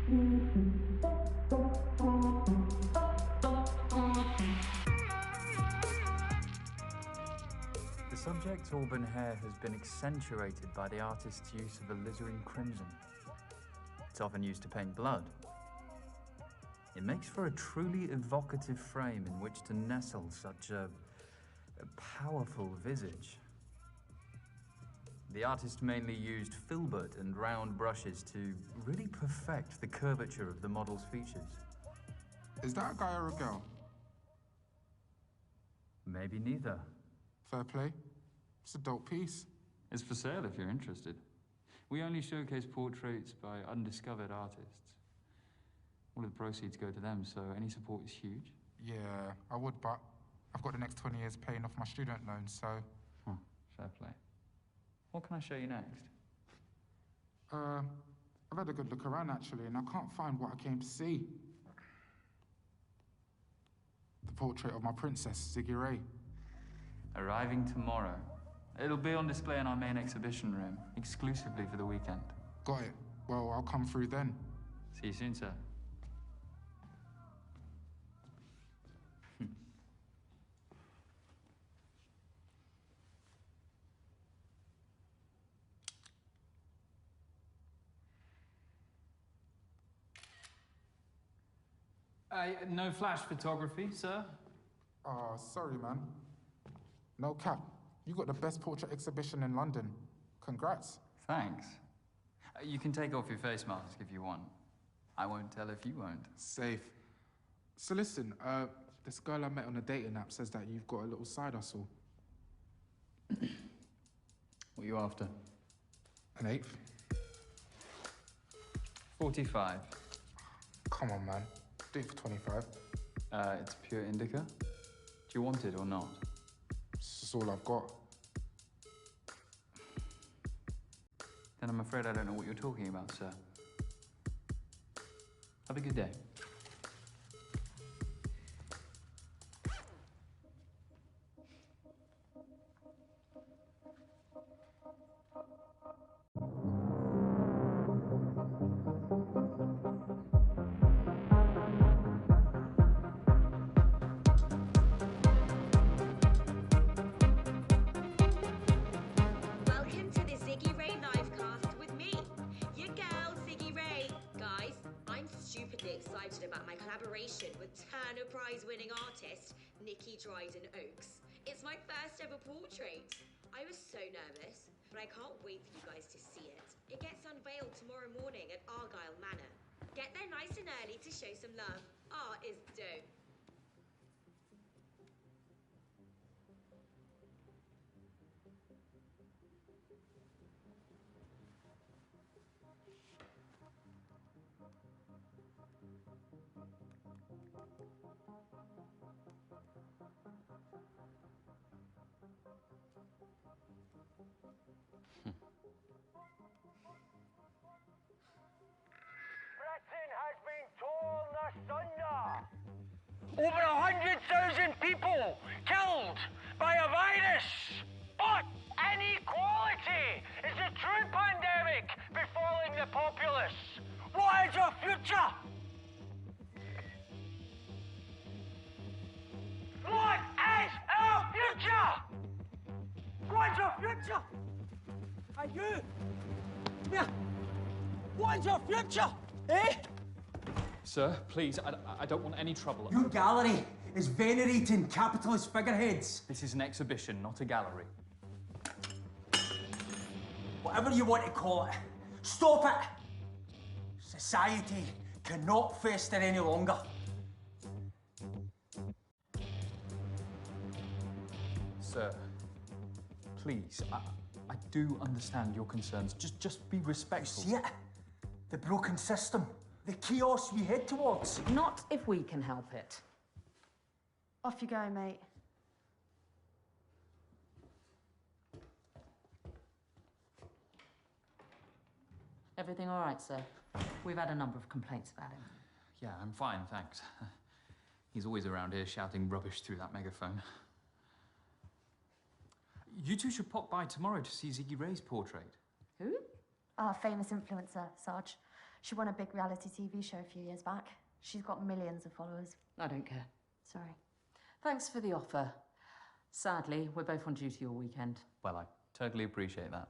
The subject's auburn hair has been accentuated by the artist's use of alizarin crimson. It's often used to paint blood. It makes for a truly evocative frame in which to nestle such a powerful visage. The artist mainly used filbert and round brushes to really perfect the curvature of the model's features. Is that a guy or a girl? Maybe neither. Fair play. It's a dope piece. It's for sale if you're interested. We only showcase portraits by undiscovered artists. All of the proceeds go to them, so any support is huge. Yeah, I would, but I've got the next 20 years paying off my student loan, so... Fair play. What can I show you next? I've had a good look around, actually, and I can't find what I came to see. The portrait of my princess, Ziggy Ray. Arriving tomorrow. It'll be on display in our main exhibition room, exclusively for the weekend. Got it. Well, I'll come through then. See you soon, sir. No flash photography, sir? Oh, sorry, man. No cap. You got the best portrait exhibition in London. Congrats. Thanks. You can take off your face mask if you want. I won't tell if you won't. Safe. So listen, this girl I met on a dating app says that you've got a little side hustle. What are you after? An eighth? 45. Come on, man. Do it for 25. It's pure indica. Do you want it or not? This is all I've got. Then I'm afraid I don't know what you're talking about, sir. Have a good day. Welcome to the Ziggy Ray livecast with me, your girl Ziggy Ray. Guys, I'm stupidly excited about my collaboration with Turner Prize-winning artist Nikki Dryden Oakes. It's my first ever portrait. I was so nervous, but I can't wait for you guys to see it. It gets unveiled tomorrow morning at Argyle Manor. Get there nice and early to show some love. Art is dope. Britain has been torn asunder. Over 100,000 people killed by a virus. But inequality is the true pandemic befalling the populace. What is our future? What is our future? What is our future? Are you? Yeah. What is our future? Eh? Sir, please, I don't want any trouble. Your gallery is venerating capitalist figureheads. This is an exhibition, not a gallery. Whatever you want to call it, stop it! Society cannot fester any longer. Sir, please, I do understand your concerns. Just be respectful. See it? The broken system. The chaos we head towards. Not if we can help it. Off you go, mate. Everything all right, sir? We've had a number of complaints about him. Yeah, I'm fine, thanks. He's always around here shouting rubbish through that megaphone. You two should pop by tomorrow to see Ziggy Ray's portrait. Who? Our famous influencer, Sarge. She won a big reality TV show a few years back. She's got millions of followers. I don't care. Sorry. Thanks for the offer. Sadly, we're both on duty all weekend. Well, I totally appreciate that.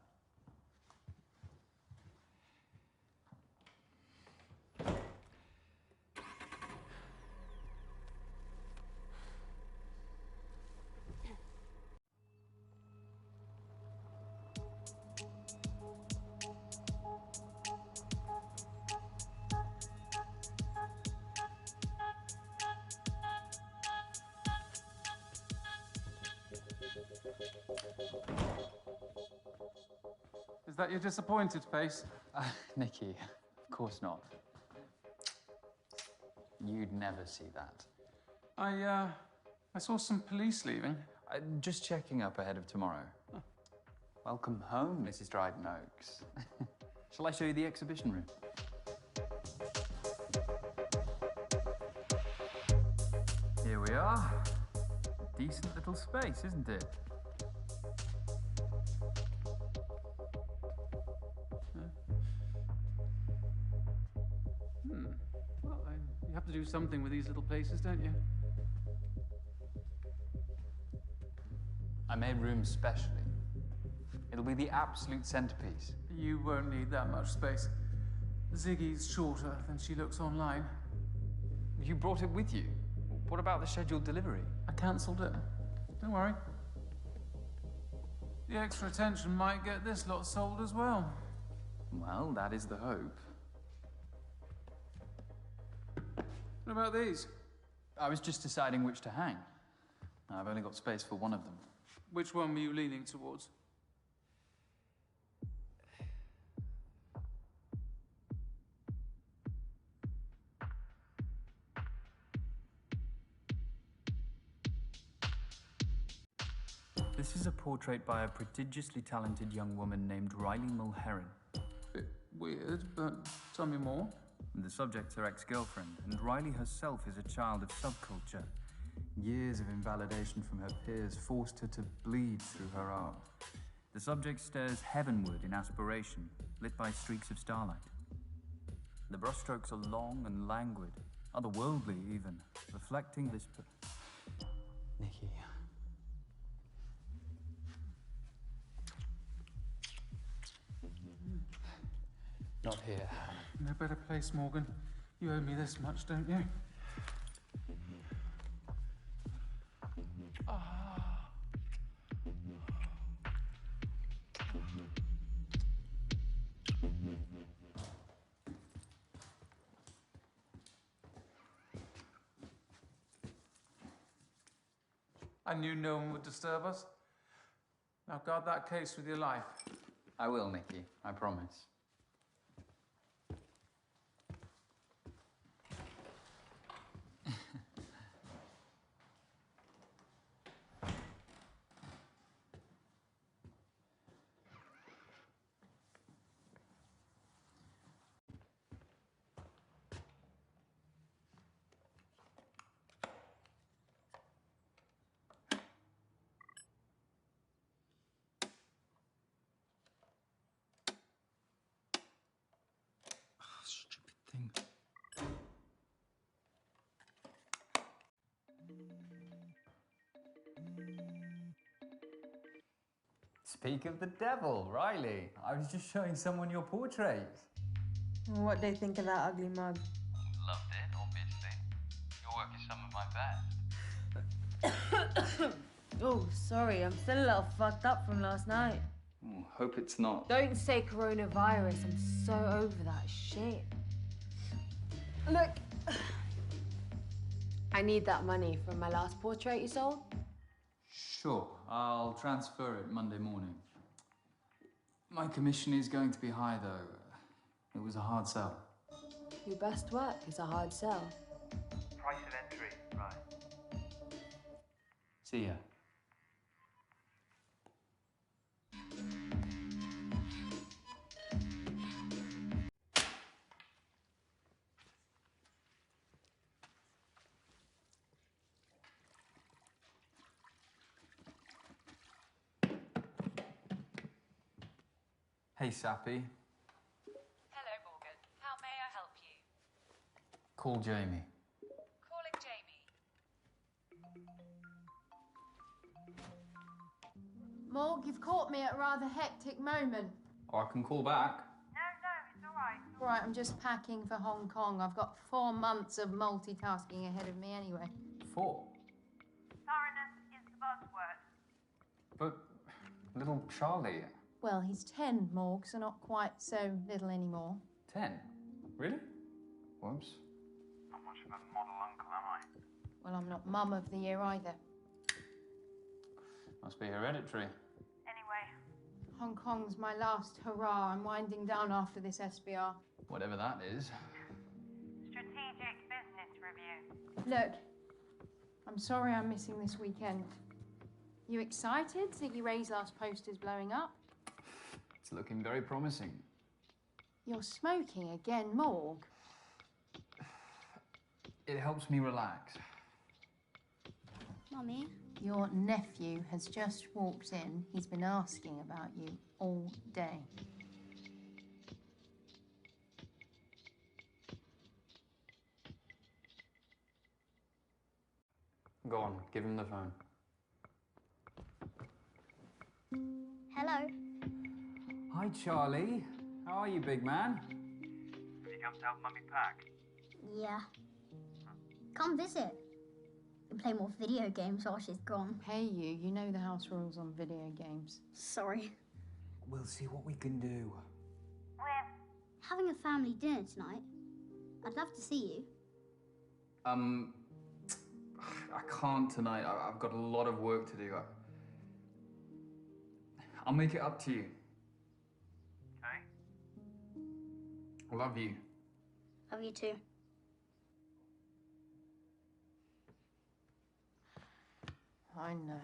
Is that your disappointed face? Nikki, of course not. You'd never see that. I saw some police leaving. Just checking up ahead of tomorrow. Oh. Welcome home, Mrs. Dryden Oaks. Shall I show you the exhibition room? Here we are. A decent little space, isn't it? Well, you have to do something with these little places, don't you? I made room specially. It'll be the absolute centerpiece. You won't need that much space. Ziggy's shorter than she looks online. You brought it with you. What about the scheduled delivery? I cancelled it. Don't worry. The extra attention might get this lot sold as well. Well, that is the hope. What about these? I was just deciding which to hang. I've only got space for one of them. Which one were you leaning towards? This is a portrait by a prodigiously talented young woman named Riley Mulheron. Bit weird, but tell me more. The subject's her ex-girlfriend, and Riley herself is a child of subculture. Years of invalidation from her peers forced her to bleed through her art. The subject stares heavenward in aspiration, lit by streaks of starlight. The brushstrokes are long and languid, otherworldly even, reflecting this... Nikki... Not here. No better place, Morgan. You owe me this much, don't you? I knew no one would disturb us. Now guard that case with your life. I will, Nikki. I promise. Stupid thing. Speak of the devil, Riley. I was just showing someone your portrait. What they think of that ugly mug? Loved it, obviously. Your work is some of my best. Oh, sorry, I'm still a little fucked up from last night. Oh, hope it's not. Don't say coronavirus, I'm so over that shit. Look, I need that money from my last portrait you sold. Sure, I'll transfer it Monday morning. My commission is going to be high, though. It was a hard sell. Your best work is a hard sell. Price of entry, right. See ya. Hey, Sappy. Hello, Morgan. How may I Call Jamie. Calling Jamie. Morg, you've caught me at a rather hectic moment. Or I can call back. No, it's all right. All right, I'm just packing for Hong Kong. I've got 4 months of multitasking ahead of me anyway. 4? Thoroughness is the buzzword. But little Charlie... Well, he's 10, Morg, so not quite so little anymore. 10? Really? Whoops. Not much of a model uncle, am I? Well, I'm not Mum of the Year either. Must be hereditary. Anyway, Hong Kong's my last hurrah. I'm winding down after this SBR. Whatever that is. strategic business review. Look, I'm sorry I'm missing this weekend. You excited? Ziggy Ray's last poster's blowing up. It's looking very promising. You're smoking again, Morg. It helps me relax. Mummy? Your nephew has just walked in. He's been asking about you all day. Go on, give him the phone. Hello? Hi, Charlie. How are you, big man? Have you come to help Mummy pack? Yeah. Come visit. We can play more video games while she's gone. Hey, you know the house rules on video games. Sorry. We'll see what we can do. We're Having a family dinner tonight. I'd love to see you. I can't tonight. I've got a lot of work to do. I'll make it up to you. okay. I love you. Love you too. I know.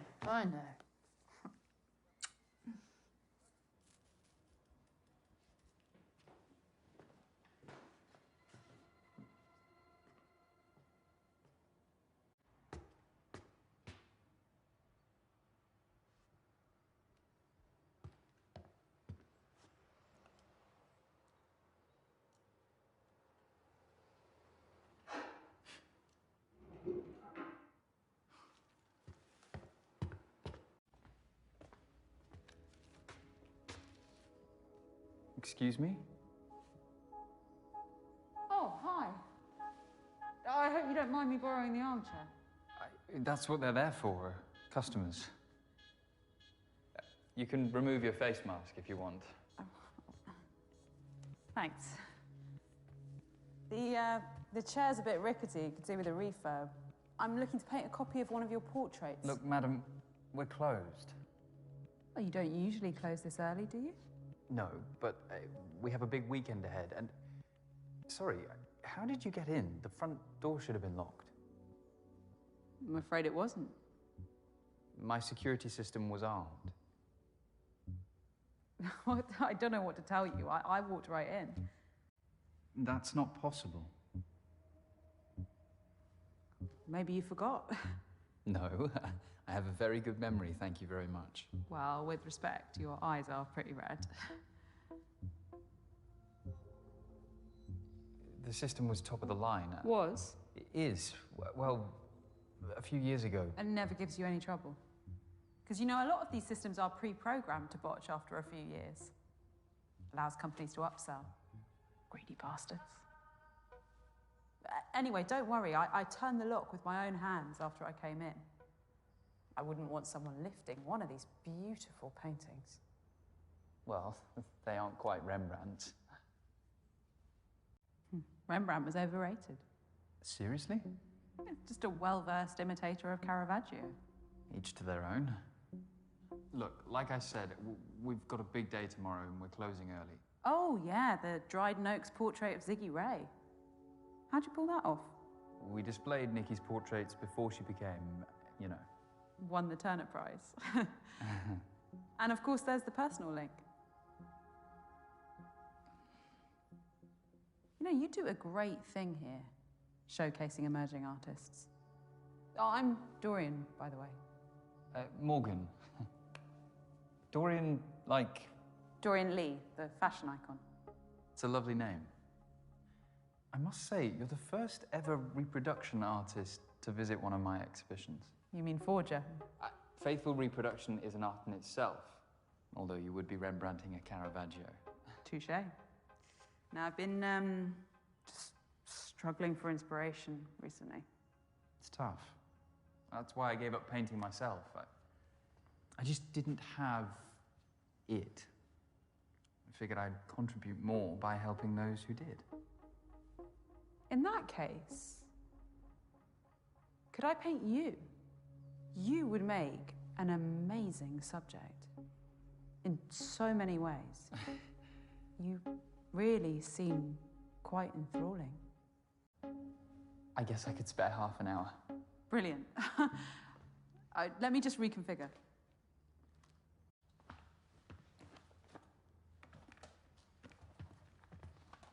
Excuse me? Oh, hi. I hope you don't mind me borrowing the armchair. That's what they're there for, customers. You can remove your face mask if you want. Thanks. The chair's a bit rickety, you can see with the refurb. I'm looking to paint a copy of one of your portraits. Look, madam, we're closed. Oh, you don't usually close this early, do you? No, but we have a big weekend ahead, and... Sorry, how did you get in? The front door should have been locked. I'm afraid it wasn't. My security system was armed. I don't know what to tell you. I walked right in. That's not possible. Maybe you forgot. No, I have a very good memory, thank you very much. Well, with respect, your eyes are pretty red. The system was top of the line. Was? It is. Well, a few years ago. And never gives you any trouble. Because you know, a lot of these systems are pre-programmed to botch after a few years. Allows companies to upsell. Greedy bastards. Anyway, don't worry. I turned the lock with my own hands after I came in. I wouldn't want someone lifting one of these beautiful paintings. Well, they aren't quite Rembrandt's. Rembrandt was overrated. Seriously? Yeah, just a well-versed imitator of Caravaggio. Each to their own. Look, like I said, we've got a big day tomorrow and we're closing early. Oh, yeah, the Dryden Oaks portrait of Ziggy Ray. How'd you pull that off? We displayed Nikki's portraits before she became, you know. Won the Turner Prize. And of course, there's the personal link. You know, you do a great thing here, showcasing emerging artists. Oh, I'm Dorian, by the way. Morgan. Dorian, like... Dorian Lee, the fashion icon. It's a lovely name. I must say, you're the first ever reproduction artist to visit one of my exhibitions. You mean forger? Faithful reproduction is an art in itself, although you would be Rembrandting a Caravaggio. Touché. Now, I've been just struggling for inspiration recently. It's tough. That's why I gave up painting myself. I just didn't have it. I figured I'd contribute more by helping those who did. In that case, could I paint you? You would make an amazing subject in so many ways. You really seem quite enthralling. I guess I could spare half an hour. Brilliant. Let me just reconfigure.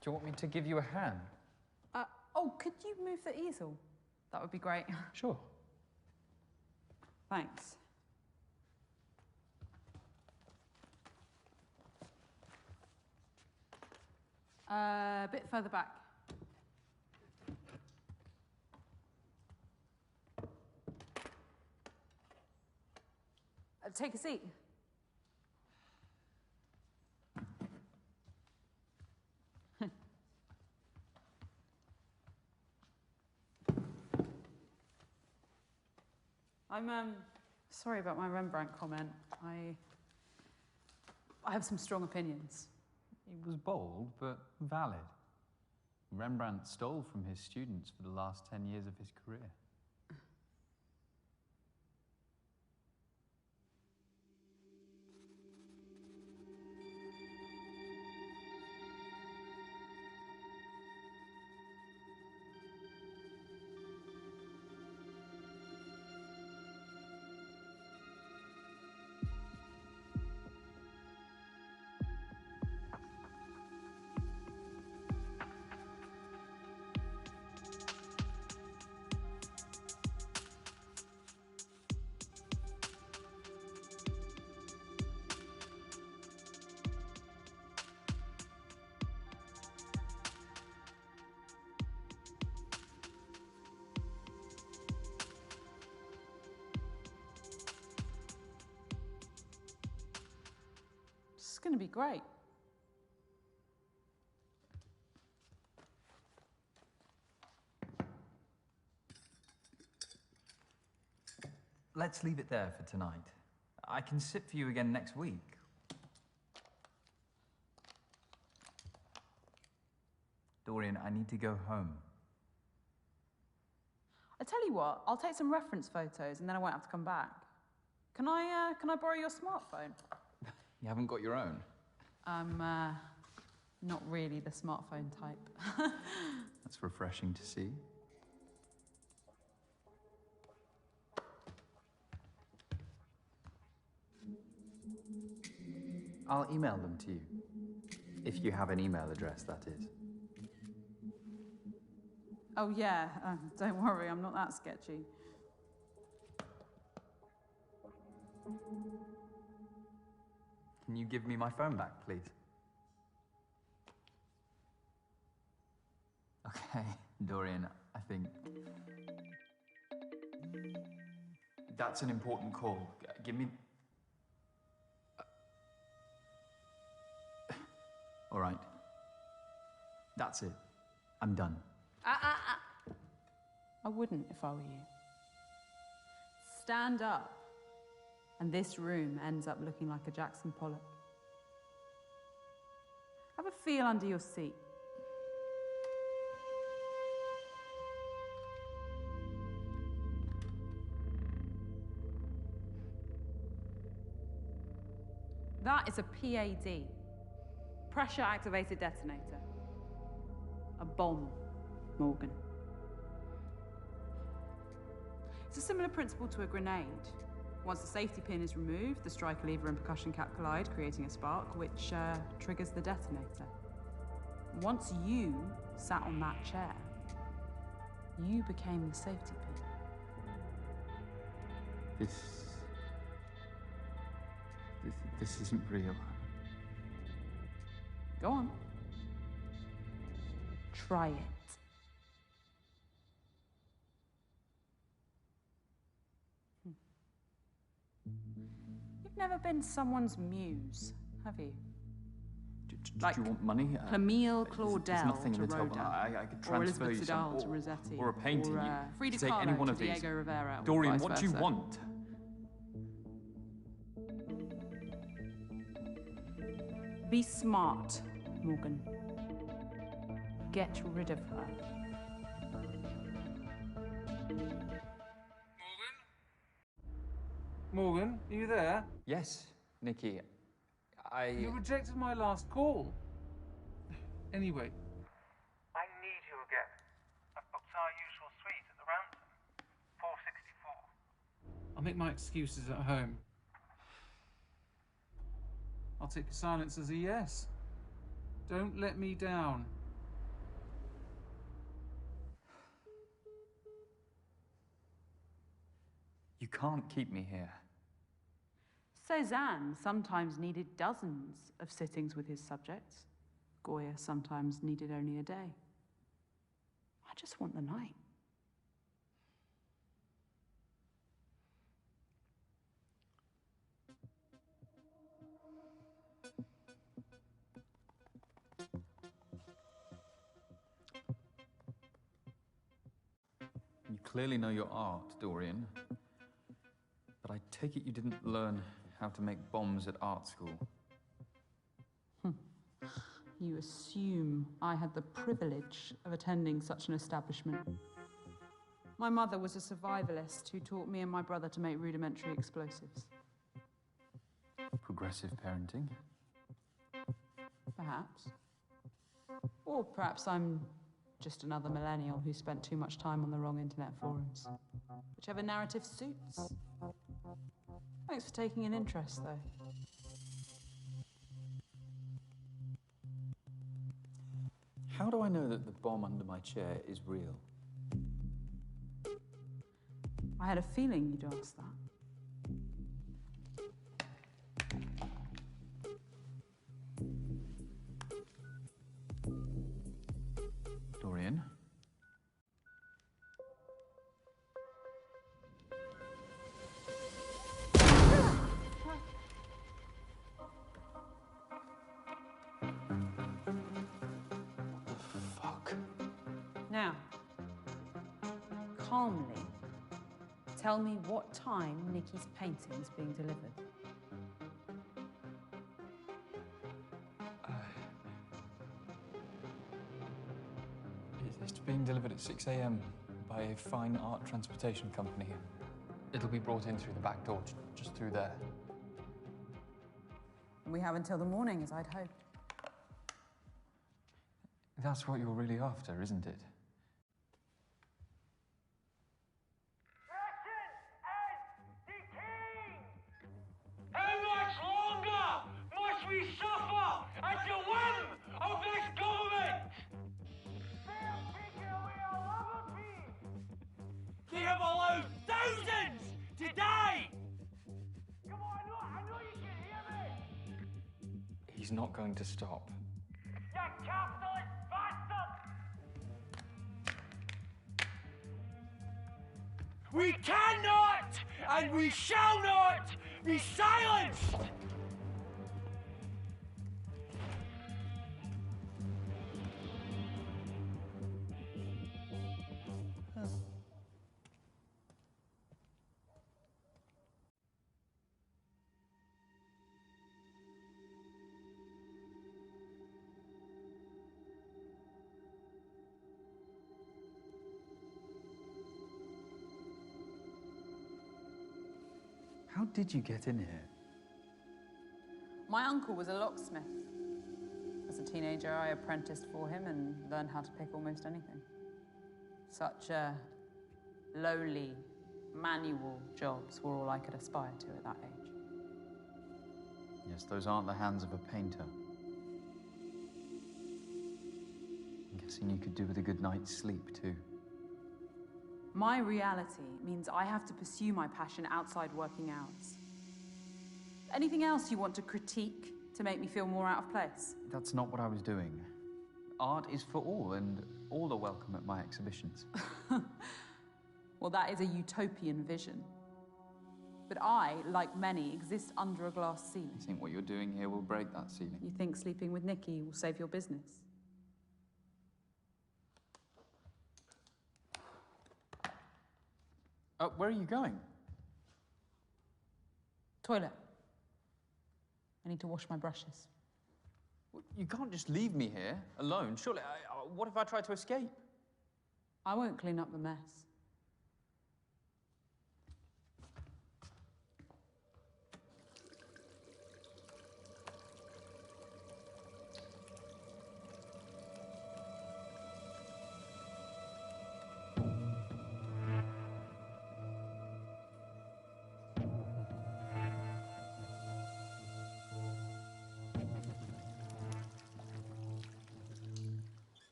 Do you want me to give you a hand? Oh, could you move the easel? That would be great. Sure. Thanks. A bit further back. Take a seat. I'm sorry about my Rembrandt comment. I have some strong opinions. It was bold, but valid. Rembrandt stole from his students for the last 10 years of his career. It's going to be great. Let's leave it there for tonight. I can sit for you again next week. Dorian, I need to go home. I tell you what, I'll take some reference photos and then I won't have to come back. Can I borrow your smartphone? You haven't got your own? I'm not really the smartphone type. That's refreshing to see. I'll email them to you. If you have an email address, that is. Oh yeah, don't worry, I'm not that sketchy. Can you give me my phone back, please? Okay, Dorian, I think... That's an important call. Give me... All right. That's it. I'm done. I wouldn't if I were you. Stand up, and this room ends up looking like a Jackson Pollock. Have a feel under your seat. That is a PAD, pressure-activated detonator. A bomb, Morgan. It's a similar principle to a grenade. Once the safety pin is removed, the striker lever and percussion cap collide, creating a spark, which triggers the detonator. Once you sat on that chair, you became the safety pin. This isn't real. Go on. Try it. never been someone's muse, have you? Do you want money? Camille There's Claudel nothing to in the top. Rodin. I could Or transfer Elizabeth you some, Vidal to Rossetti. or a painting. Or You Frida take any Kahlo one to of these. Diego Rivera. or Dorian, vice what do you versa. want? Be smart, Morgan. Get rid of her. Morgan, are you there? Yes, Nikki. You rejected my last call. Anyway. I need you again. I've booked our usual suite at the Ransom. 464. I'll make my excuses at home. I'll take your silence as a yes. Don't let me down. You can't keep me here. Cézanne sometimes needed dozens of sittings with his subjects. Goya sometimes needed only a day. I just want the night. You clearly know your art, Dorian. But I take it you didn't learn how to make bombs at art school. You assume I had the privilege of attending such an establishment. My mother was a survivalist who taught me and my brother to make rudimentary explosives. Progressive parenting? Perhaps. Or perhaps I'm just another millennial who spent too much time on the wrong internet forums. Whichever narrative suits. Thanks for taking an interest, though. How do I know that the bomb under my chair is real? I had a feeling you'd ask that. Dorian? Now, calmly, tell me what time Nikki's painting's being delivered. It's being delivered at 6 a.m. by a fine art transportation company. It'll be brought in through the back door, just through there. We have until the morning, as I'd hoped. That's what you're really after, isn't it? How much longer must we suffer at the whim of this government? They have taken away our liberty. They have allowed thousands to die. Come on, I know you can hear me. He's not going to stop. You capitalist bastard! We cannot and we shall not be silenced! How did you get in here? My uncle was a locksmith. As a teenager, I apprenticed for him and learned how to pick almost anything. Such lowly, manual jobs were all I could aspire to at that age. Yes, those aren't the hands of a painter. I'm guessing you could do with a good night's sleep, too. My reality means I have to pursue my passion outside working hours. Anything else you want to critique to make me feel more out of place? That's not what I was doing. Art is for all, and all are welcome at my exhibitions. Well, that is a utopian vision. But I, like many, exist under a glass ceiling. You think what you're doing here will break that ceiling? You think sleeping with Nikki will save your business? Where are you going? Toilet. I need to wash my brushes. You can't just leave me here, alone. Surely, what if I try to escape? I won't clean up the mess.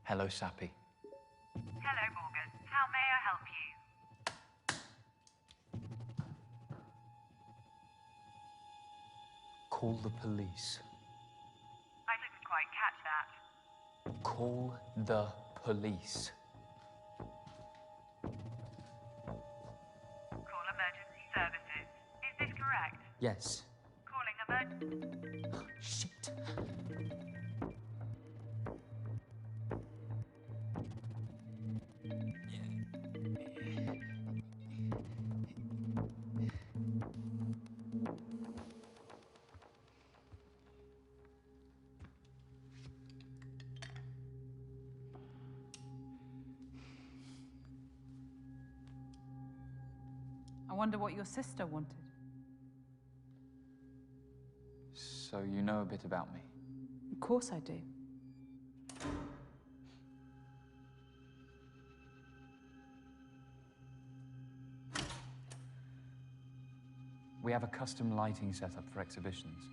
Hello, Sappy. Hello, Morgan. How may I help you? Call the police. I didn't quite catch that. Call the police. Call emergency services. Is this correct? Yes. Calling emergency... Shit. I wonder what your sister wanted. So you know a bit about me? Of course I do. We have a custom lighting setup for exhibitions.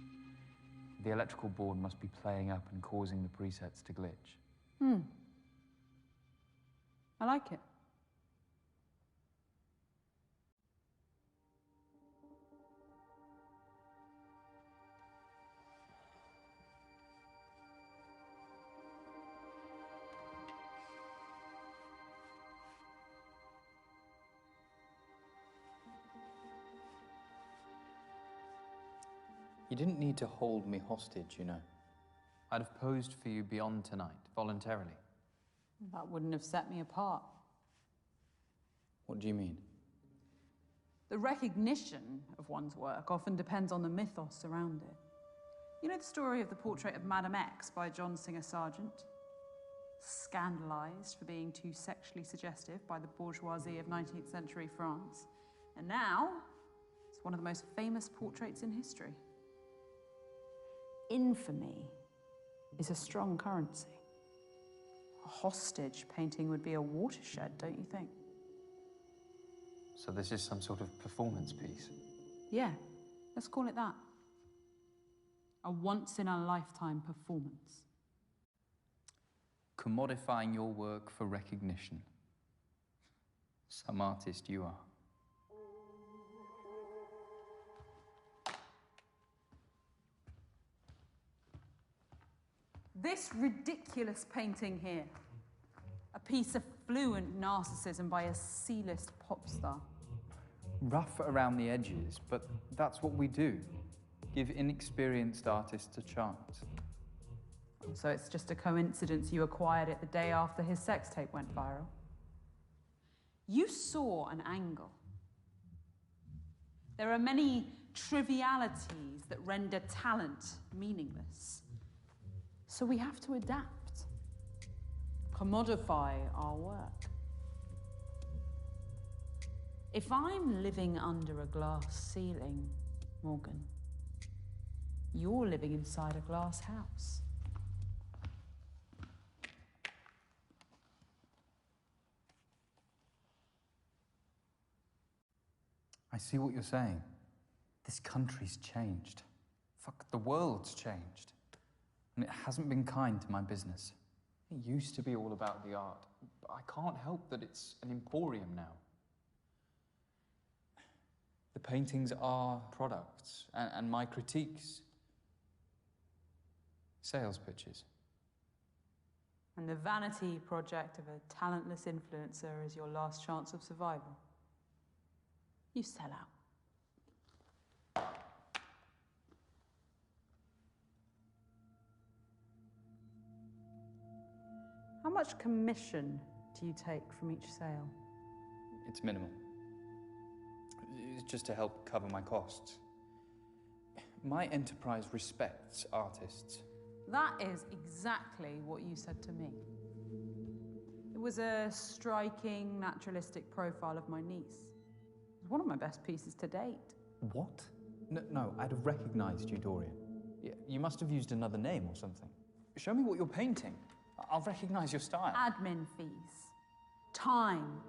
The electrical board must be playing up and causing the presets to glitch. I like it. You didn't need to hold me hostage, you know. I'd have posed for you beyond tonight, voluntarily. That wouldn't have set me apart. What do you mean? The recognition of one's work often depends on the mythos around it. You know the story of the portrait of Madame X by John Singer Sargent? Scandalized for being too sexually suggestive by the bourgeoisie of 19th century France. And now, it's one of the most famous portraits in history. Infamy is a strong currency. A hostage painting would be a watershed, don't you think? So this is some sort of performance piece? Yeah, let's call it that. A once-in-a-lifetime performance. Commodifying your work for recognition. Some artist you are. This ridiculous painting here, a piece of fluent narcissism by a C-list pop star. Rough around the edges, but that's what we do. Give inexperienced artists a chance. So it's just a coincidence you acquired it the day after his sex tape went viral? You saw an angle. There are many trivialities that render talent meaningless. So we have to adapt, commodify our work. If I'm living under a glass ceiling, Morgan, you're living inside a glass house. I see what you're saying. This country's changed. Fuck, the world's changed. And it hasn't been kind to my business. It used to be all about the art, but I can't help that it's an emporium now. The paintings are products, and my critiques, sales pitches. And the vanity project of a talentless influencer is your last chance of survival. You sell out. How much commission do you take from each sale? It's minimal. It's just to help cover my costs. My enterprise respects artists. That is exactly what you said to me. It was a striking, naturalistic profile of my niece. It was one of my best pieces to date. What? No, I'd have recognized you, Dorian. You must have used another name or something. Show me what you're painting. I'll recognize your style. Admin fees, time,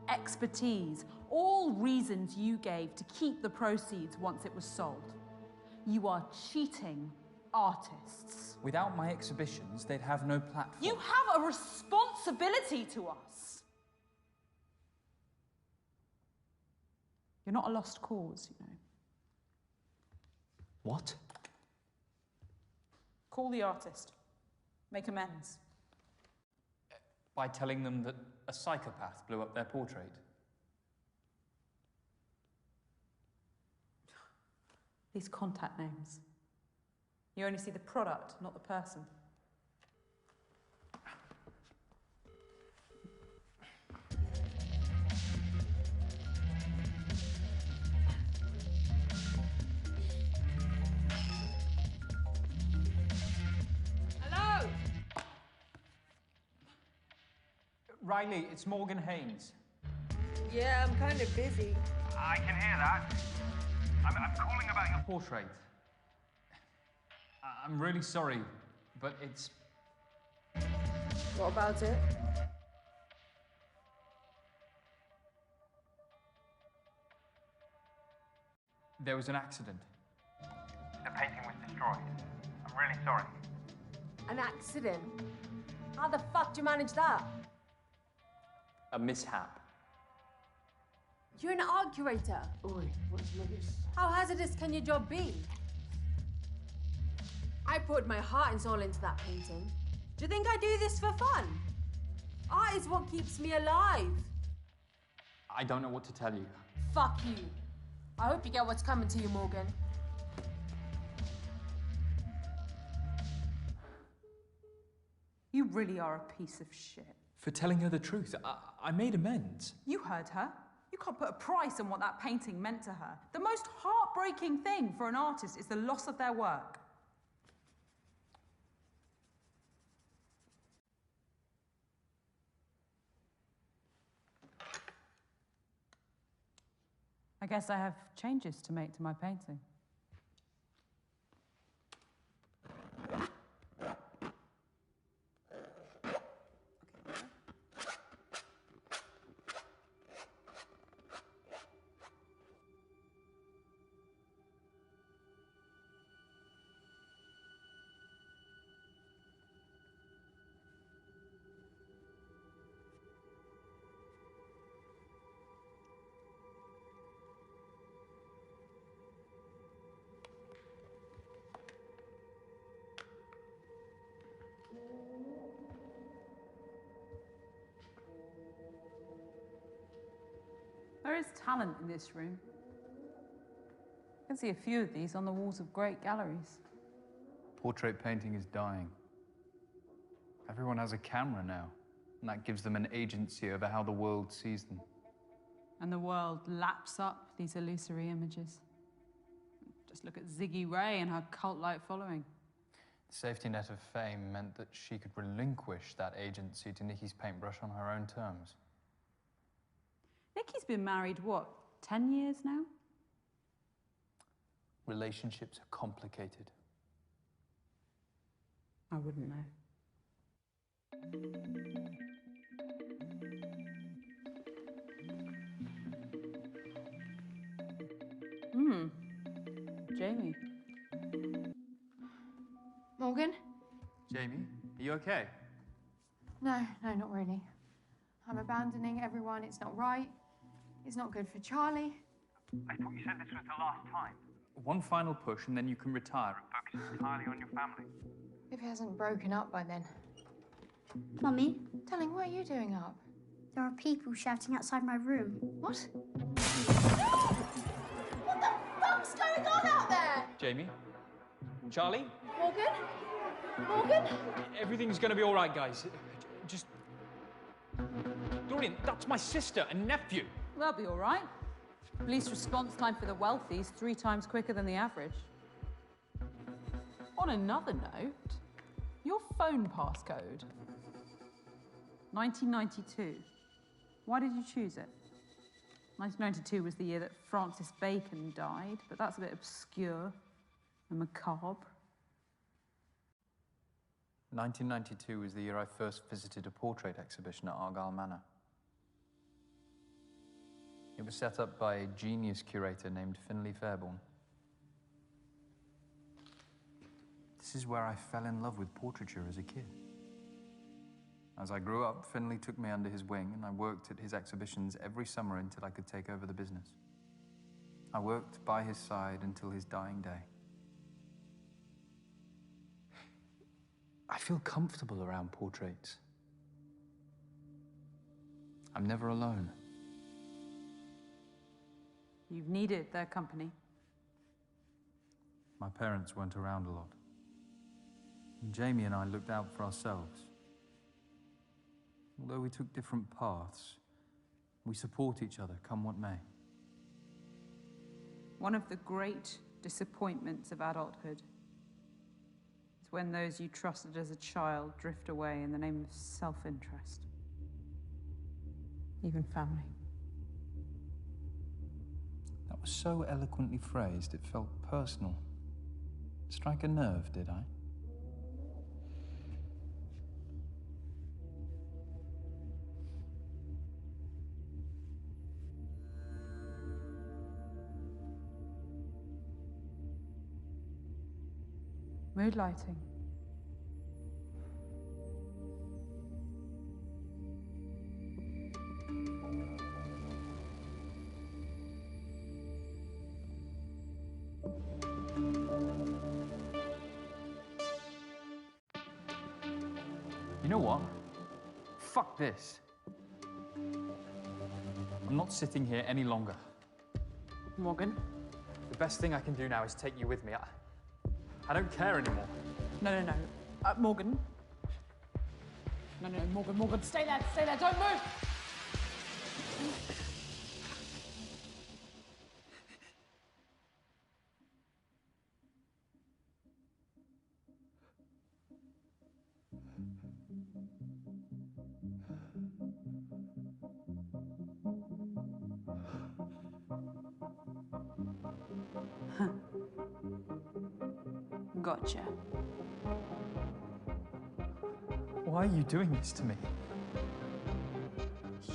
expertise, all reasons you gave to keep the proceeds once it was sold. You are cheating artists. Without my exhibitions, they'd have no platform. You have a responsibility to us. You're not a lost cause, you know. What? Call the artist. Make amends. By telling them that a psychopath blew up their portrait. These contact names. You only see the product, not the person. Hello? Riley, it's Morgan Haynes. Yeah, I'm kind of busy. I can hear that. I'm calling about your Portrait. I'm really sorry, but it's... What about it? There was an accident. The painting was destroyed. I'm really sorry. An accident? How the fuck do you manage that? A mishap. You're an art curator. Oi, what's this? How hazardous can your job be? I poured my heart and soul into that painting. Do you think I do this for fun? Art is what keeps me alive. I don't know what to tell you. Fuck you. I hope you get what's coming to you, Morgan. You really are a piece of shit. For telling her the truth, I made amends. You heard her. You can't put a price on what that painting meant to her. The most heartbreaking thing for an artist is the loss of their work. I guess I have changes to make to my painting. There is talent in this room. I can see a few of these on the walls of great galleries. Portrait painting is dying. Everyone has a camera now, and that gives them an agency over how the world sees them. And the world laps up these illusory images. Just look at Ziggy Ray and her cult-like following. The safety net of fame meant that she could relinquish that agency to Nikki's paintbrush on her own terms. Nikki's been married, what, 10 years now? Relationships are complicated. I wouldn't know. Jamie. Morgan? Jamie, are you okay? No, not really. I'm abandoning everyone. It's not right. It's not good for Charlie. I thought you said this was the last time. One final push and then you can retire. Focus entirely on your family. If he hasn't broken up by then. Mummy, Darling, what are you doing up? there are people shouting outside my room. What? What the fuck's going on out there? Jamie? Charlie? Morgan? Morgan? Everything's gonna be all right, guys. Just... Dorian, that's my sister and nephew. They'll be all right. Police response time for the wealthy is 3 times quicker than the average. On another note, your phone passcode. 1992. Why did you choose it? 1992 was the year that Francis Bacon died, but that's a bit obscure and macabre. 1992 was the year I first visited a portrait exhibition at Argyle Manor. It was set up by a genius curator named Finlay Fairborn. This is where I fell in love with portraiture as a kid. As I grew up, Finlay took me under his wing, and I worked at his exhibitions every summer until I could take over the business. I worked by his side until his dying day. I feel comfortable around portraits. I'm never alone. You've needed their company. My parents weren't around a lot. And Jamie and I looked out for ourselves. Although we took different paths, we support each other, come what may. One of the great disappointments of adulthood is when those you trusted as a child drift away in the name of self-interest. Even family. That was so eloquently phrased, it felt personal. Strike a nerve, did I? Mood lighting. You know what? Fuck this. I'm not sitting here any longer. Morgan? The best thing I can do now is take you with me. I don't care anymore. No. Morgan. No, Morgan, stay there, don't move! Gotcha. Why are you doing this to me?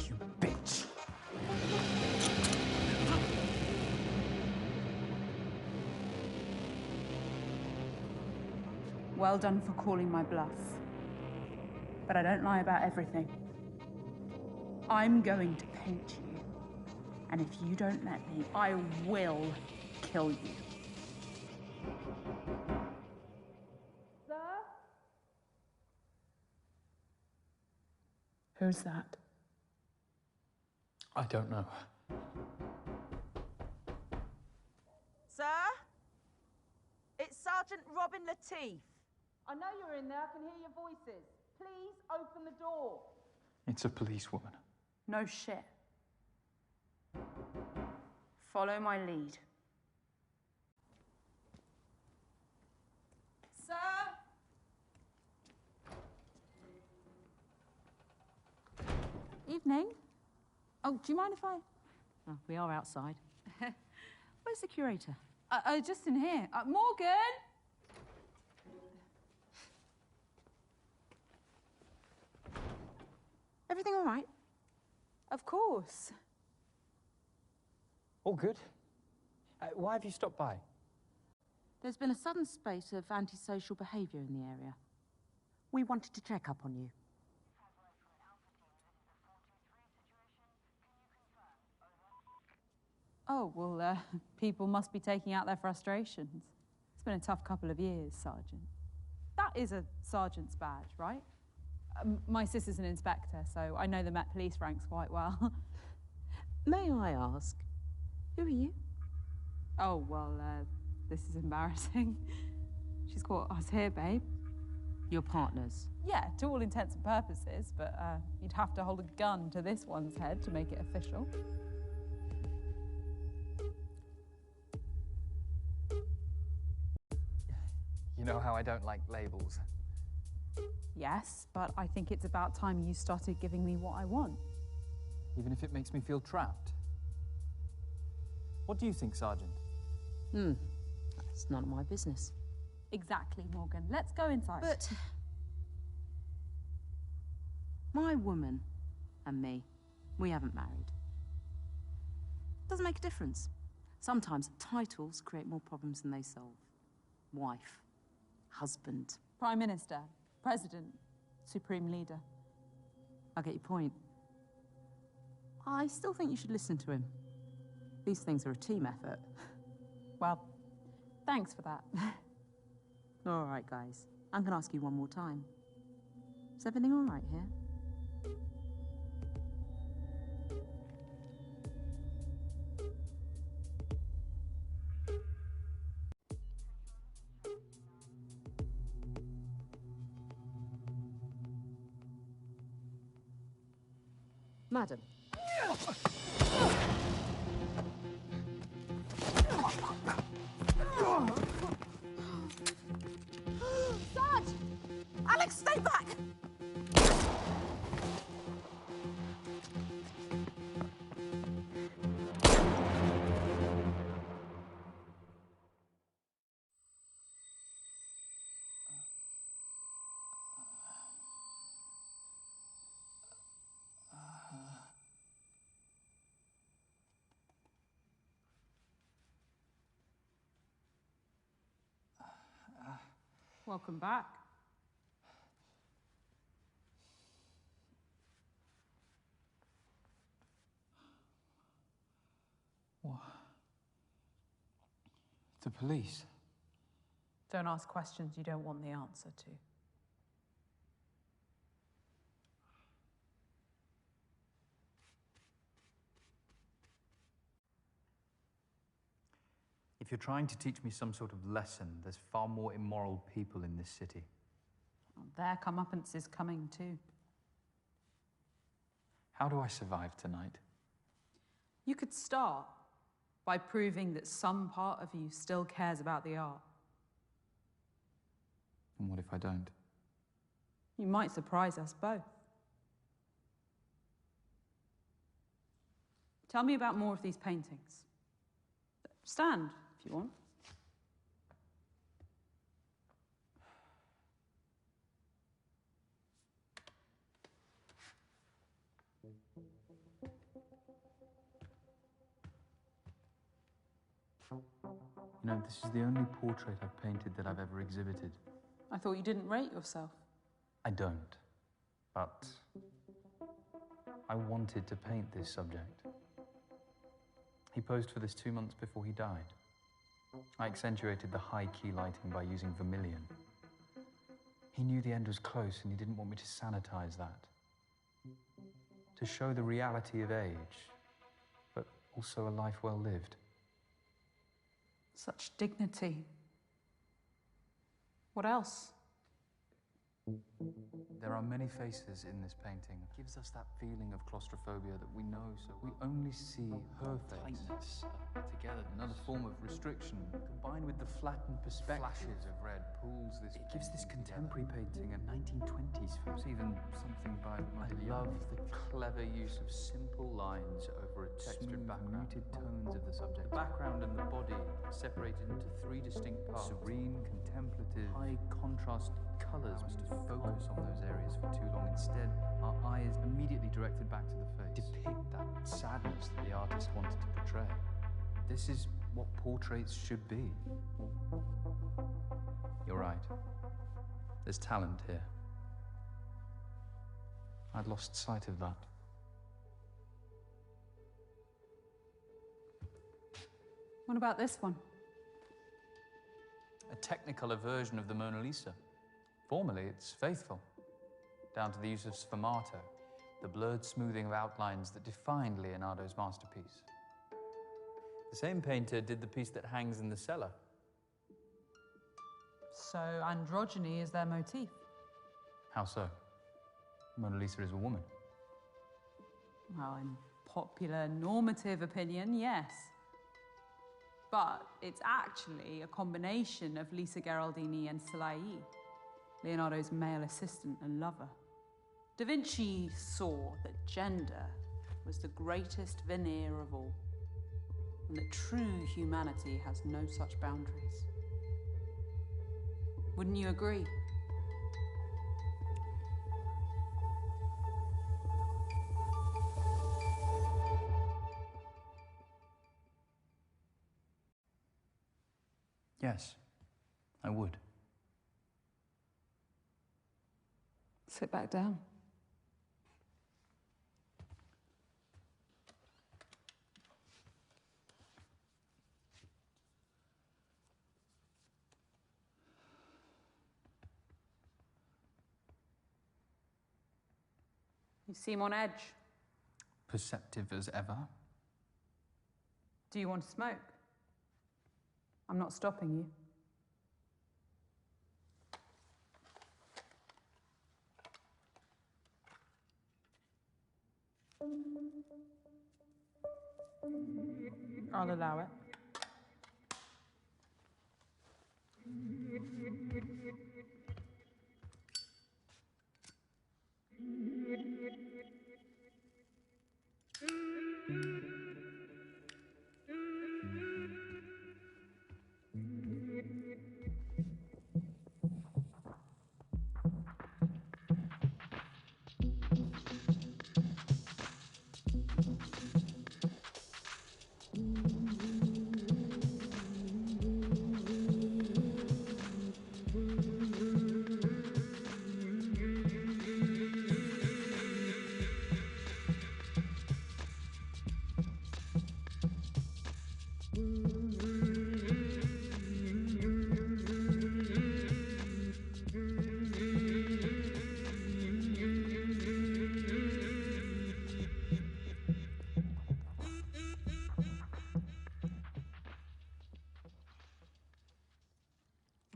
You bitch. Well done for calling my bluff. But I don't lie about everything. I'm going to paint you. And if you don't let me, I will kill you. Who's that? I don't know. Sir? It's Sergeant Robin Latif. I know you're in there. I can hear your voices. Please open the door. It's a policewoman. No shit. Follow my lead. Sir? Evening. Oh, do you mind if I... Oh, we are outside. Where's the curator? Just in here. Morgan! Everything all right? Of course. All good. Why have you stopped by? There's been a sudden spate of antisocial behaviour in the area. We wanted to check up on you. Oh, well, people must be taking out their frustrations. It's been a tough couple of years, Sergeant. That is a sergeant's badge, right? My sister's an inspector, so I know the Met Police ranks quite well. May I ask, who are you? Oh, well, this is embarrassing. She's caught us here, babe. Your partners? Yeah, to all intents and purposes, but you'd have to hold a gun to this one's head to make it official. You know how I don't like labels. Yes, but I think it's about time you started giving me what I want. Even if it makes me feel trapped. What do you think, Sergeant? It's none of my business. Exactly, Morgan. Let's go inside. But my woman and me, we haven't married. Doesn't make a difference. Sometimes titles create more problems than they solve. Wife, husband. Prime Minister, President, Supreme Leader. I get your point. I still think you should listen to him. These things are a team effort. Well, thanks for that. All right, guys. I'm going to ask you one more time. Is everything all right here? Madam. Sarge! Alex, stay back! Welcome back. What? The police? Don't ask questions you don't want the answer to. If you're trying to teach me some sort of lesson, there's far more immoral people in this city. Well, their comeuppance is coming too. How do I survive tonight? You could start by proving that some part of you still cares about the art. And what if I don't? You might surprise us both. Tell me about more of these paintings. Stand, if you want. You know, this is the only portrait I've painted that I've ever exhibited. I thought you didn't rate yourself. I don't, but I wanted to paint this subject. He posed for this 2 months before he died. I accentuated the high-key lighting by using vermilion. He knew the end was close and he didn't want me to sanitize that. To show the reality of age, but also a life well lived. Such dignity. What else? There are many faces in this painting. It gives us that feeling of claustrophobia that we know, so we only see her face together. Another form of restriction, combined with the flattened perspective. Flashes of red pulls this. It gives this contemporary painting a 1920s feel. It's even something by. I love the clever use of simple lines over a textured background. Muted tones of the subject. The background and the body separated into 3 distinct parts. Serene, contemplative, high contrast colours to focus on those areas for too long. Instead, our eye is immediately directed back to the face. Depict that sadness that the artist wanted to portray. This is what portraits should be. You're right. There's talent here. I'd lost sight of that. What about this one? A technicolor version of the Mona Lisa. Formally, it's faithful. down to the use of sfumato, the blurred smoothing of outlines that defined Leonardo's masterpiece. The same painter did the piece that hangs in the cellar. So androgyny is their motif. How so? Mona Lisa is a woman. Well, in popular normative opinion, yes. But it's actually a combination of Lisa Gherardini and Salai, Leonardo's male assistant and lover. Da Vinci saw that gender was the greatest veneer of all, and that true humanity has no such boundaries. Wouldn't you agree? Yes, I would. Sit back down. You seem on edge. Perceptive as ever. Do you want to smoke? I'm not stopping you. I'll allow it.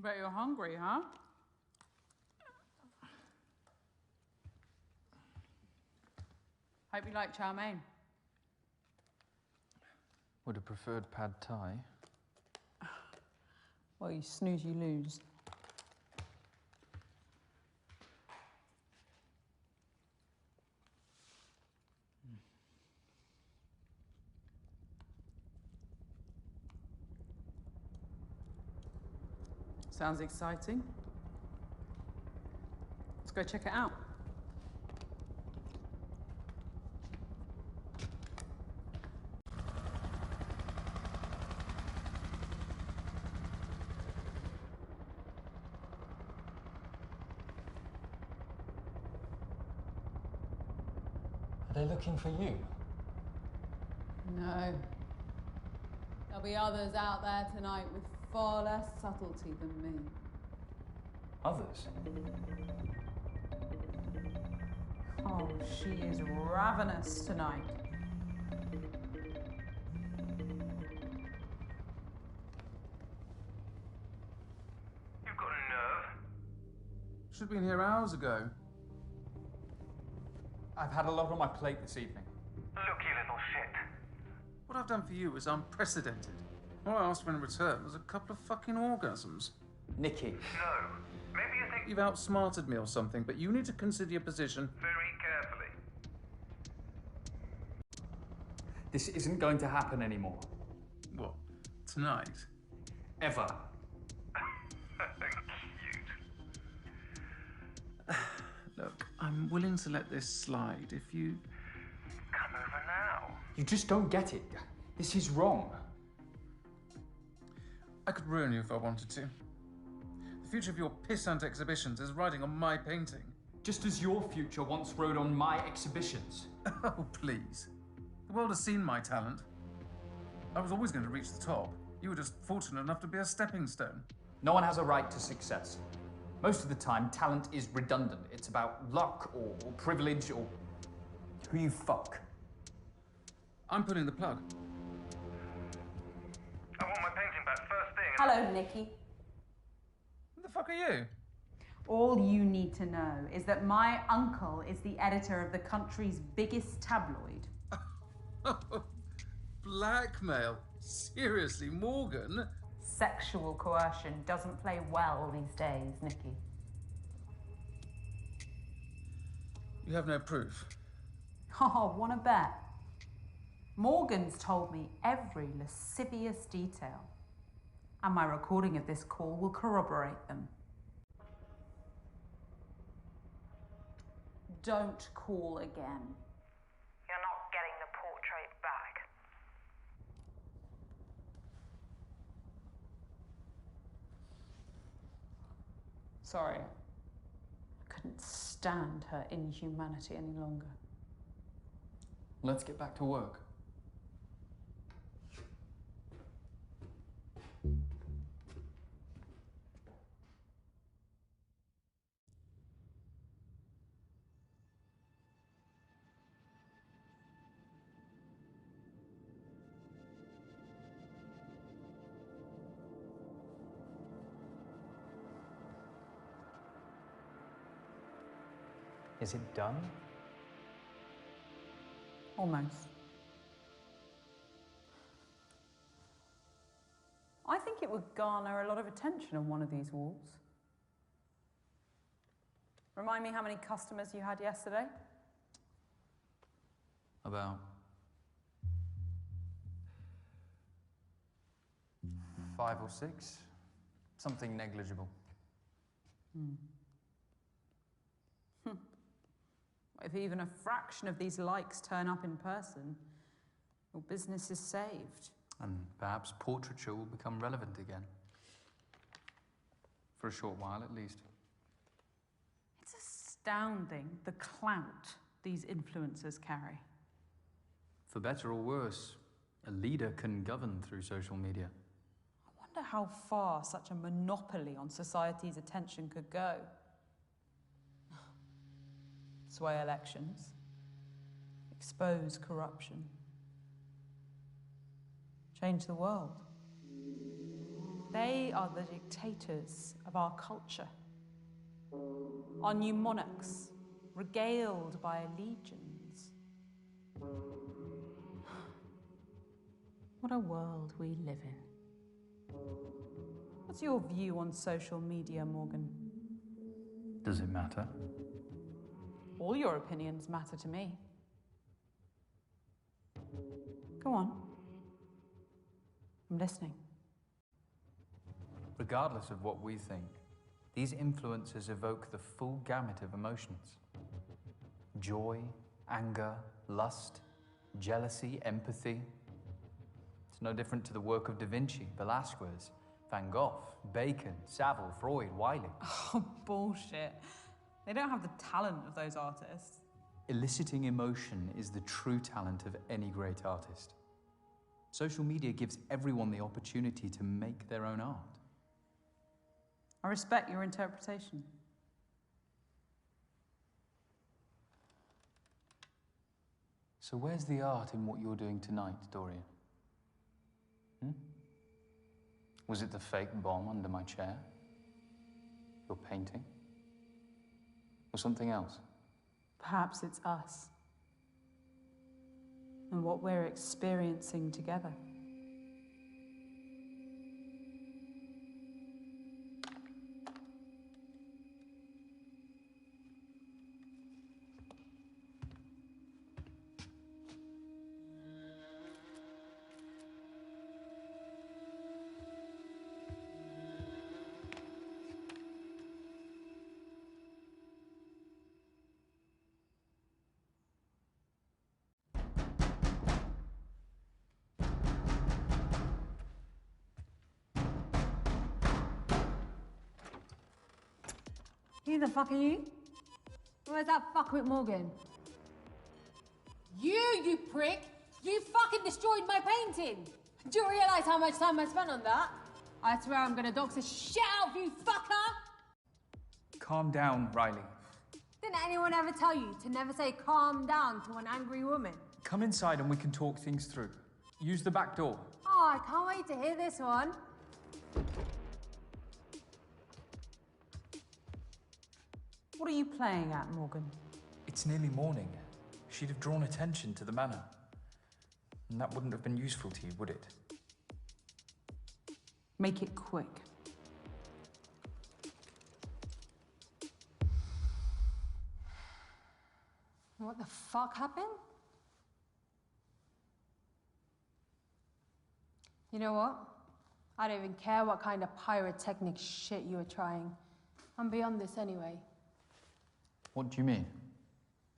Bet you're hungry, huh? Hope you like chow mein. Would have preferred pad thai. Well, you snooze, you lose. Sounds exciting. Let's go check it out. Are they looking for you? No. There'll be others out there tonight with far less subtlety than me. Others? Oh, she is ravenous tonight. You've got a nerve. Should have been here hours ago. I've had a lot on my plate this evening. Look, you little shit. What I've done for you is unprecedented. All I asked for in return was a couple of fucking orgasms. Nikki. No. Maybe you think You've outsmarted me or something, but you need to consider your position. very carefully. This isn't going to happen anymore. What? Tonight? Ever. Cute. Look, I'm willing to let this slide if you... Come over now. You just don't get it. This is wrong. I could ruin you if I wanted to. The future of your pissant exhibitions is riding on my painting. Just as your future once rode on my exhibitions. Oh, please. The world has seen my talent. I was always going to reach the top. You were just fortunate enough to be a stepping stone. No one has a right to success. Most of the time, talent is redundant. It's about luck or privilege or who you fuck. I'm pulling the plug. I want my painting back first thing. Hello, Nicky. Who the fuck are you? All you need to know is that my uncle is the editor of the country's biggest tabloid. Blackmail? Seriously, Morgan? Sexual coercion doesn't play well these days, Nicky. You have no proof. Oh, wanna bet? Morgan's told me every lascivious detail. And my recording of this call will corroborate them. Don't call again. You're not getting the portrait back. Sorry. I couldn't stand her inhumanity any longer. Let's get back to work. Is it done? Almost. I think it would garner a lot of attention on one of these walls. Remind me how many customers you had yesterday? About 5 or 6. Something negligible. If even a fraction of these likes turn up in person, your business is saved. And perhaps portraiture will become relevant again. For a short while, at least. It's astounding the clout these influencers carry. For better or worse, a leader can govern through social media. I wonder how far such a monopoly on society's attention could go. Sway elections, expose corruption, change the world. They are the dictators of our culture. Our new monarchs, regaled by legions. What a world we live in. What's your view on social media, Morgan? Does it matter? All your opinions matter to me. Go on. I'm listening. Regardless of what we think, these influencers evoke the full gamut of emotions. Joy, anger, lust, jealousy, empathy. It's no different to the work of Da Vinci, Velasquez, Van Gogh, Bacon, Savile, Freud, Wiley. Oh, bullshit. They don't have the talent of those artists. Eliciting emotion is the true talent of any great artist. Social media gives everyone the opportunity to make their own art. I respect your interpretation. So where's the art in what you're doing tonight, Dorian? Was it the fake bomb under my chair? Your painting? Or something else? Perhaps it's us. And what we're experiencing together. Who the fuck are you? Where's that fuckwit Morgan? You prick! You fucking destroyed my painting! Do you realise how much time I spent on that? I swear I'm gonna dox the shit out of you, fucker! Calm down, Riley. Didn't anyone ever tell you to never say calm down to an angry woman? Come inside and we can talk things through. Use the back door. Oh, I can't wait to hear this one. What are you playing at, Morgan? It's nearly morning. She'd have drawn attention to the manor. And that wouldn't have been useful to you, would it? Make it quick. What the fuck happened? You know what? I don't even care what kind of pyrotechnic shit you were trying. I'm beyond this anyway. What do you mean?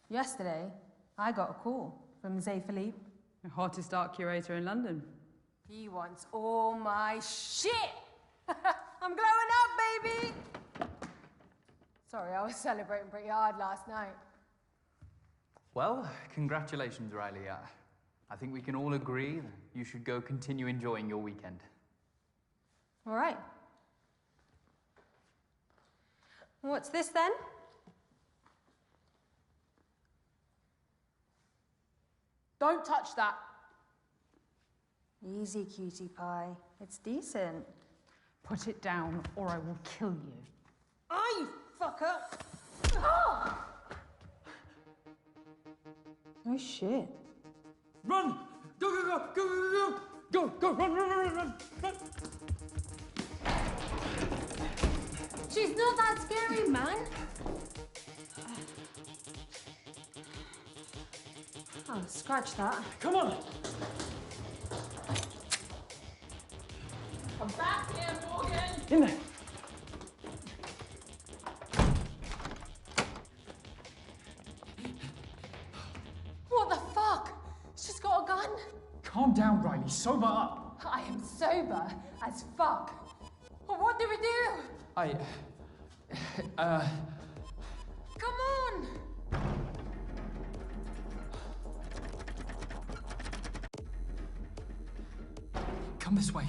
Yesterday, I got a call from Zé Philippe. The hottest art curator in London. He wants all my shit! I'm glowing up, baby! Sorry, I was celebrating pretty hard last night. Well, congratulations, Riley. I think we can all agree that you should go continue enjoying your weekend. All right. What's this then? Don't touch that. Easy, cutie pie. It's decent. Put it down or I will kill you. Oh, you fucker! Oh! Oh, shit. Run! Go, go, go, go, go, go! Go, go, run, run, run, run, run! She's not that scary, man. Oh, scratch that. Come on! Come back here, Morgan! In there! What the fuck? She's got a gun? Calm down, Riley. Sober up. I am sober as fuck. What do we do? Come on! Come this way.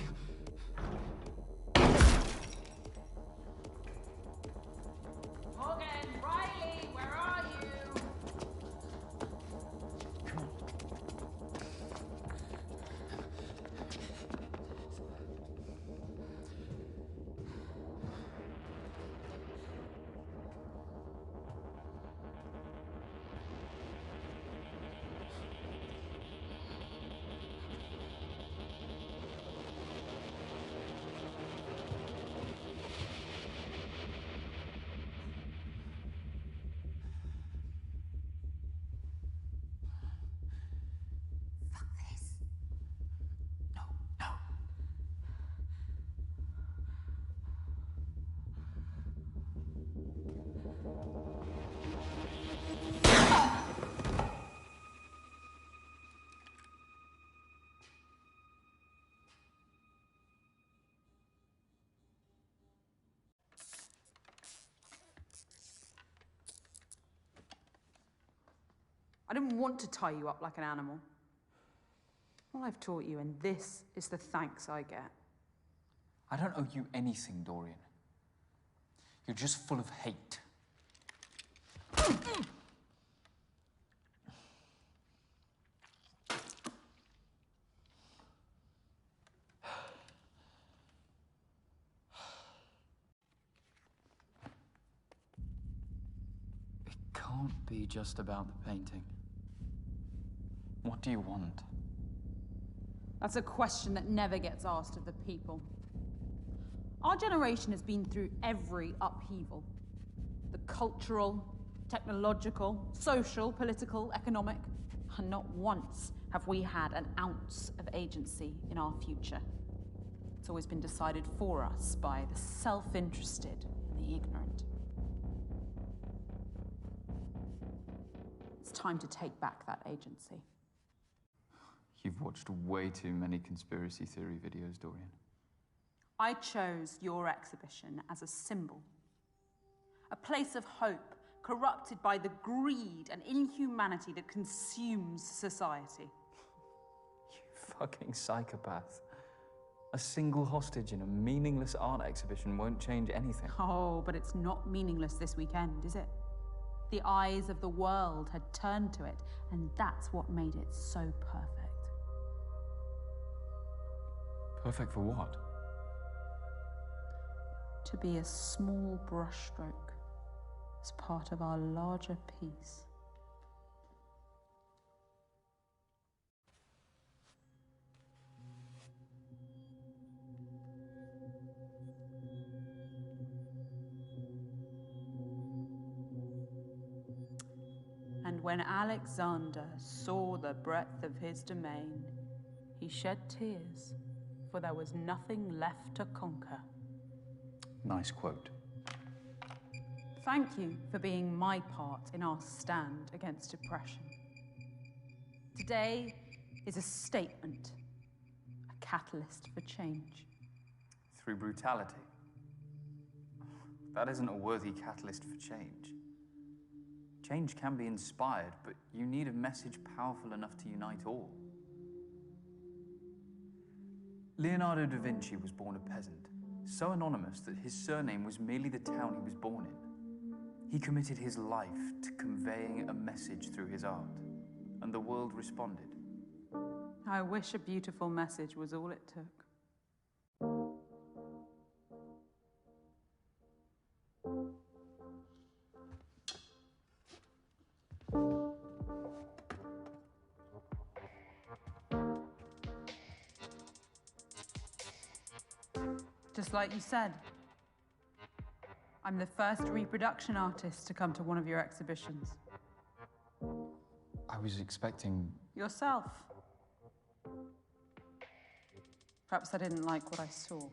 Morgan, Riley, where are you? I didn't want to tie you up like an animal. Well, I've taught you, and this is the thanks I get. I don't owe you anything, Dorian. You're just full of hate. It can't be just about the painting. What do you want? That's a question that never gets asked of the people. Our generation has been through every upheaval. The cultural, technological, social, political, economic. And not once have we had an ounce of agency in our future. It's always been decided for us by the self-interested and the ignorant. It's time to take back that agency. You've watched way too many conspiracy theory videos, Dorian. I chose your exhibition as a symbol. A place of hope, corrupted by the greed and inhumanity that consumes society. You fucking psychopath. A single hostage in a meaningless art exhibition won't change anything. Oh, but it's not meaningless this weekend, is it? The eyes of the world had turned to it, and that's what made it so perfect. Perfect for what? To be a small brushstroke as part of our larger piece. And when Alexander saw the breadth of his domain, he shed tears, for there was nothing left to conquer. Nice quote. Thank you for being my part in our stand against oppression. Today is a statement, a catalyst for change. Through brutality. That isn't a worthy catalyst for change. Change can be inspired, but you need a message powerful enough to unite all. Leonardo da Vinci was born a peasant, so anonymous that his surname was merely the town he was born in. He committed his life to conveying a message through his art, and the world responded. I wish a beautiful message was all it took. Just like you said, I'm the first reproduction artist to come to one of your exhibitions. I was expecting... Yourself. Perhaps I didn't like what I saw.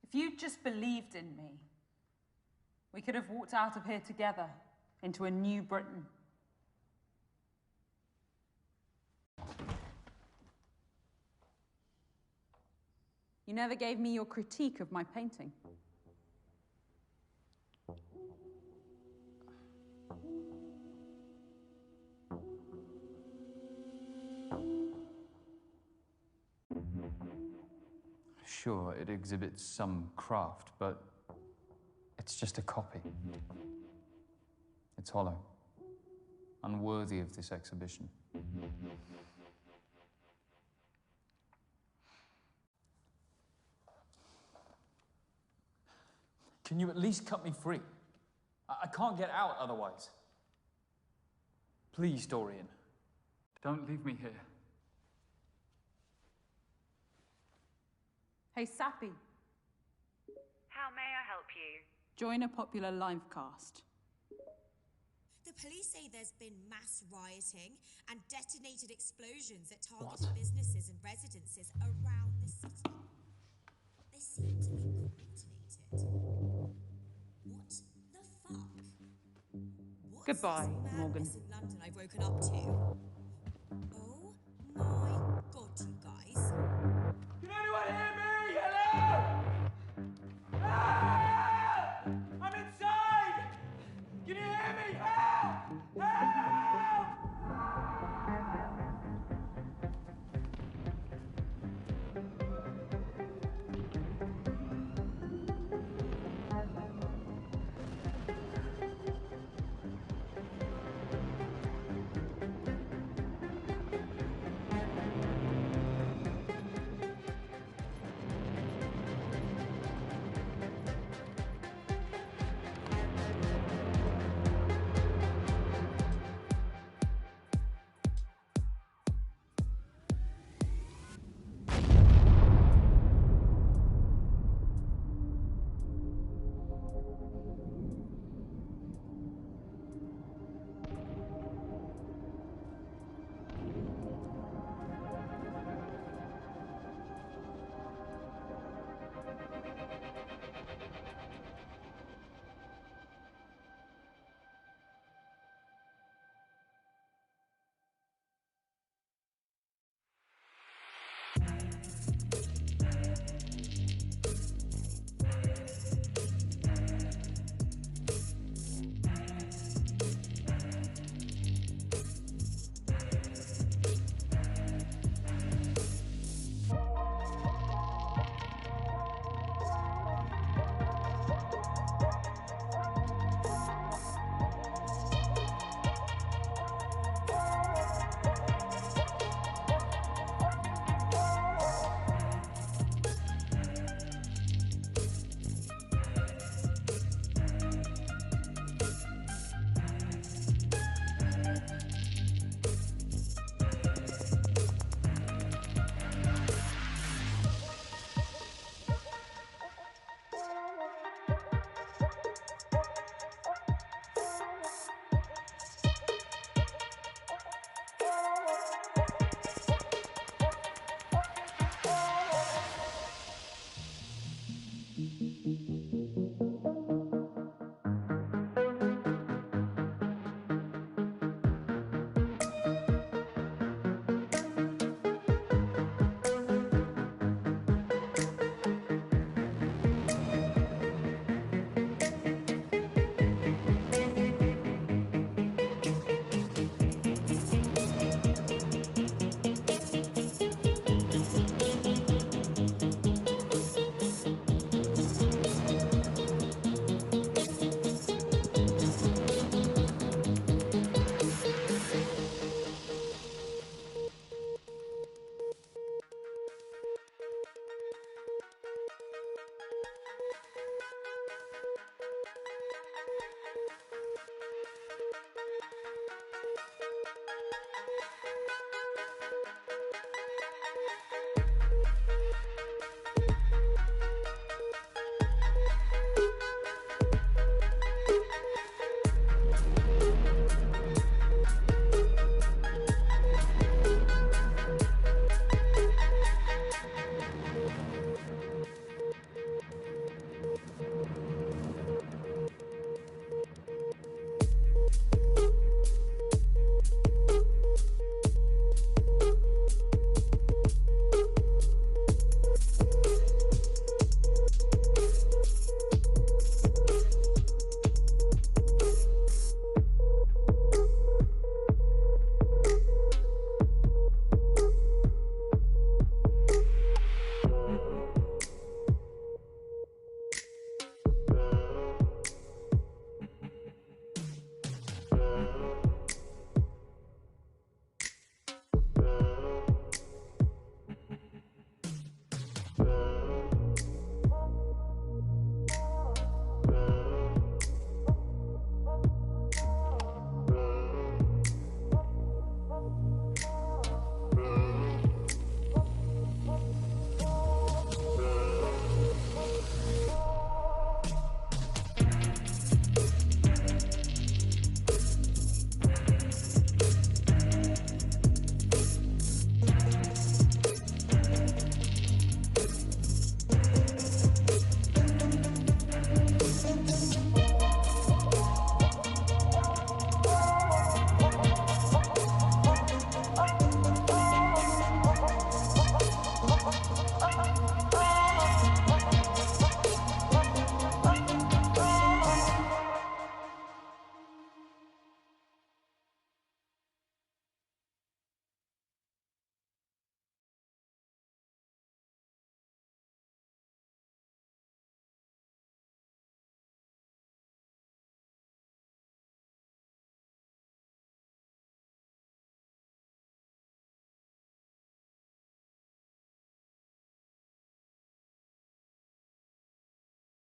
If you'd just believed in me, we could have walked out of here together into a new Britain. You never gave me your critique of my painting. Sure, it exhibits some craft, but it's just a copy. It's hollow, unworthy of this exhibition. Can you at least cut me free? I can't get out otherwise. Please, Dorian, don't leave me here. Hey, Sappy. How may I help you? Join a popular live cast. The police say there's been mass rioting and detonated explosions at targeted businesses and residences around the city. They seem to be coordinated. What the fuck? What's Goodbye, this Morgan. madness in London I've woken up to?